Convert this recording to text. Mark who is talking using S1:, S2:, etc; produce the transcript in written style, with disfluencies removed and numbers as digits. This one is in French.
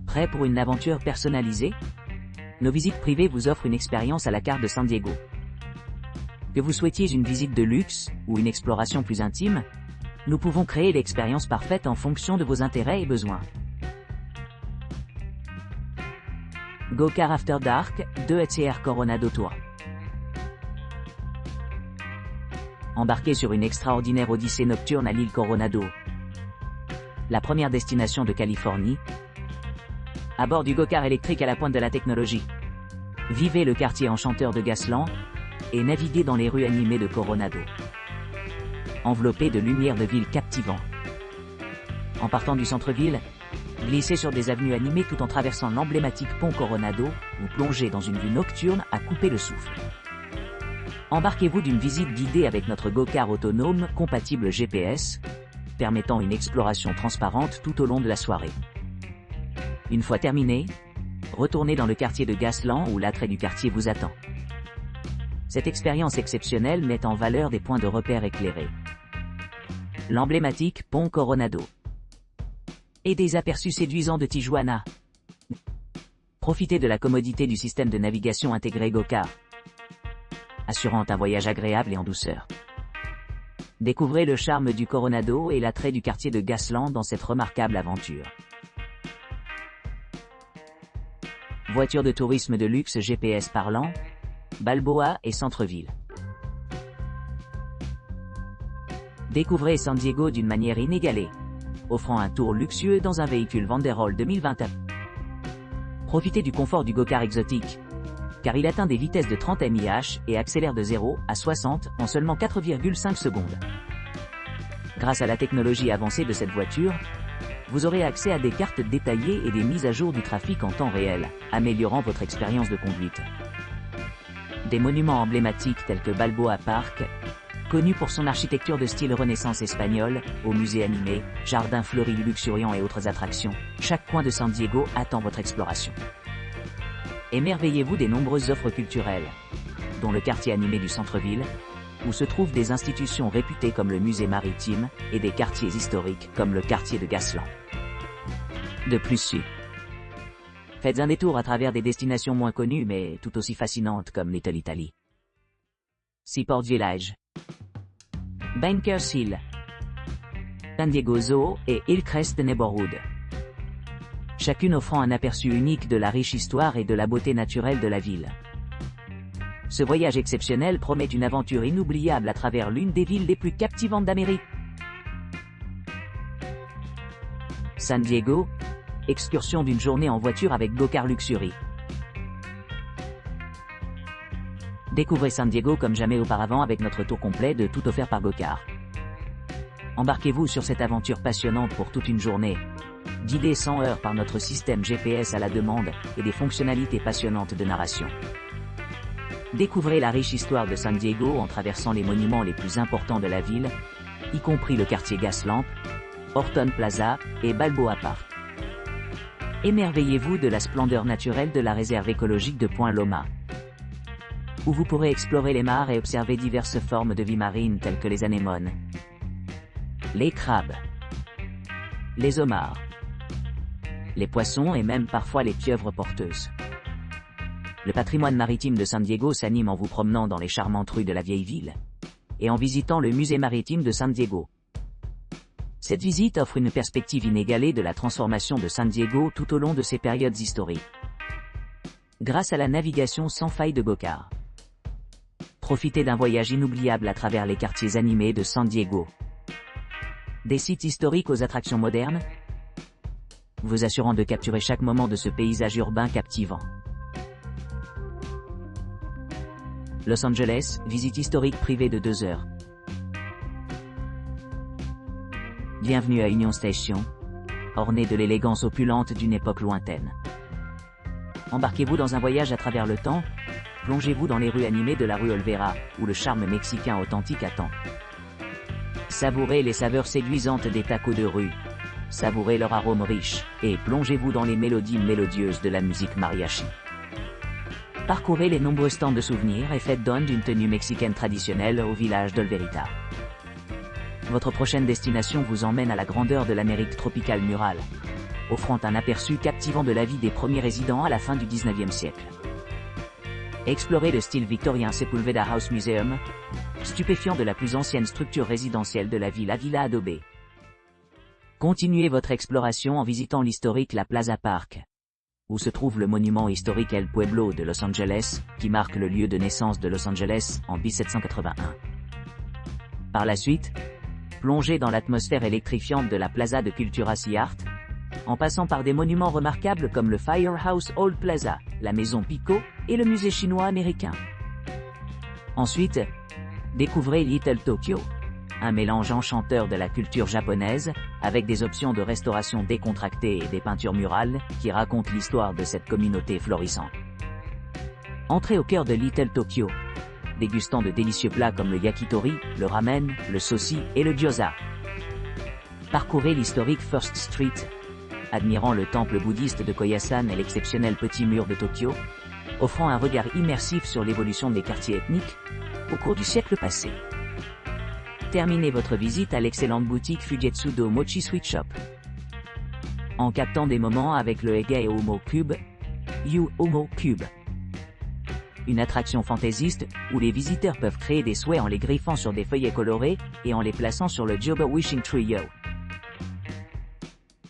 S1: Prêt pour une aventure personnalisée? Nos visites privées vous offrent une expérience à la carte de San Diego. Que vous souhaitiez une visite de luxe, ou une exploration plus intime, nous pouvons créer l'expérience parfaite en fonction de vos intérêts et besoins. Go-Car After Dark, 2 HCR Coronado Tour. Embarquez sur une extraordinaire odyssée nocturne à l'île Coronado, la première destination de Californie, à bord du go-car électrique à la pointe de la technologie. Vivez le quartier enchanteur de Gaslamp et naviguez dans les rues animées de Coronado, enveloppées de lumières de ville captivant. En partant du centre-ville, glissez sur des avenues animées tout en traversant l'emblématique pont Coronado ou plongez dans une vue nocturne à couper le souffle. Embarquez-vous d'une visite guidée avec notre go-car autonome compatible GPS, permettant une exploration transparente tout au long de la soirée. Une fois terminé, retournez dans le quartier de Gaslamp où l'attrait du quartier vous attend. Cette expérience exceptionnelle met en valeur des points de repère éclairés. L'emblématique pont Coronado. Et des aperçus séduisants de Tijuana. Profitez de la commodité du système de navigation intégré go-car, assurant un voyage agréable et en douceur. Découvrez le charme du Coronado et l'attrait du quartier de Gaslamp dans cette remarquable aventure. Voiture de tourisme de luxe GPS parlant, Balboa et centre-ville. Découvrez San Diego d'une manière inégalée, offrant un tour luxueux dans un véhicule Vanderol 2021. Profitez du confort du go-car exotique, car il atteint des vitesses de 30 mph et accélère de 0 à 60 en seulement 4,5 secondes. Grâce à la technologie avancée de cette voiture, vous aurez accès à des cartes détaillées et des mises à jour du trafic en temps réel, améliorant votre expérience de conduite. Des monuments emblématiques tels que Balboa Park, connu pour son architecture de style Renaissance espagnole, aux musées animés, jardins fleuris luxuriants et autres attractions, chaque coin de San Diego attend votre exploration. Émerveillez-vous des nombreuses offres culturelles, dont le quartier animé du centre-ville, où se trouvent des institutions réputées comme le musée maritime, et des quartiers historiques comme le quartier de Gaslamp. De plus, faites un détour à travers des destinations moins connues mais tout aussi fascinantes comme Little Italy, Seaport Village, Bankers Hill, San Diego Zoo et Hillcrest Neighborhood. Chacune offrant un aperçu unique de la riche histoire et de la beauté naturelle de la ville. Ce voyage exceptionnel promet une aventure inoubliable à travers l'une des villes les plus captivantes d'Amérique. San Diego, excursion d'une journée en voiture avec Go-Car Luxury. Découvrez San Diego comme jamais auparavant avec notre tour complet de tout offert par Go-Car. Embarquez-vous sur cette aventure passionnante pour toute une journée, guidée sans heurts par notre système GPS à la demande et des fonctionnalités passionnantes de narration. Découvrez la riche histoire de San Diego en traversant les monuments les plus importants de la ville, y compris le quartier Gaslamp, Horton Plaza et Balboa Park. Émerveillez-vous de la splendeur naturelle de la réserve écologique de Point Loma, où vous pourrez explorer les mares et observer diverses formes de vie marine telles que les anémones, les crabes, les homards, les poissons et même parfois les pieuvres porteuses. Le patrimoine maritime de San Diego s'anime en vous promenant dans les charmantes rues de la vieille ville et en visitant le musée maritime de San Diego. Cette visite offre une perspective inégalée de la transformation de San Diego tout au long de ses périodes historiques. Grâce à la navigation sans faille de Go-Car, profitez d'un voyage inoubliable à travers les quartiers animés de San Diego. Des sites historiques aux attractions modernes, vous assurant de capturer chaque moment de ce paysage urbain captivant. Los Angeles, visite historique privée de 2 heures. Bienvenue à Union Station, ornée de l'élégance opulente d'une époque lointaine. Embarquez-vous dans un voyage à travers le temps, plongez-vous dans les rues animées de la rue Olvera, où le charme mexicain authentique attend. Savourez les saveurs séduisantes des tacos de rue, savourez leur arôme riche, et plongez-vous dans les mélodies mélodieuses de la musique mariachi. Parcourez les nombreux stands de souvenirs et faites don d'une tenue mexicaine traditionnelle au village d'Olverita. Votre prochaine destination vous emmène à la grandeur de l'Amérique tropicale murale, offrant un aperçu captivant de la vie des premiers résidents à la fin du 19e siècle. Explorez le style victorien Sepulveda House Museum, stupéfiant de la plus ancienne structure résidentielle de la ville, la Villa Adobe. Continuez votre exploration en visitant l'historique La Plaza Park, où se trouve le monument historique El Pueblo de Los Angeles, qui marque le lieu de naissance de Los Angeles en 1781. Par la suite, plongez dans l'atmosphère électrifiante de la Plaza de Cultura y Art, en passant par des monuments remarquables comme le Firehouse Old Plaza, la Maison Pico et le musée chinois américain. Ensuite, découvrez Little Tokyo, un mélange enchanteur de la culture japonaise, avec des options de restauration décontractées et des peintures murales, qui racontent l'histoire de cette communauté florissante. Entrez au cœur de Little Tokyo, dégustant de délicieux plats comme le yakitori, le ramen, le soshi et le gyoza. Parcourez l'historique First Street, admirant le temple bouddhiste de Koyasan et l'exceptionnel petit mur de Tokyo, offrant un regard immersif sur l'évolution des quartiers ethniques au cours du siècle passé. Terminez votre visite à l'excellente boutique Fugetsu Do Mochi Sweet Shop, en captant des moments avec le Hege Homo Cube, You Homo Cube, une attraction fantaisiste où les visiteurs peuvent créer des souhaits en les griffant sur des feuillets colorés et en les plaçant sur le Joba Wishing Tree Yo.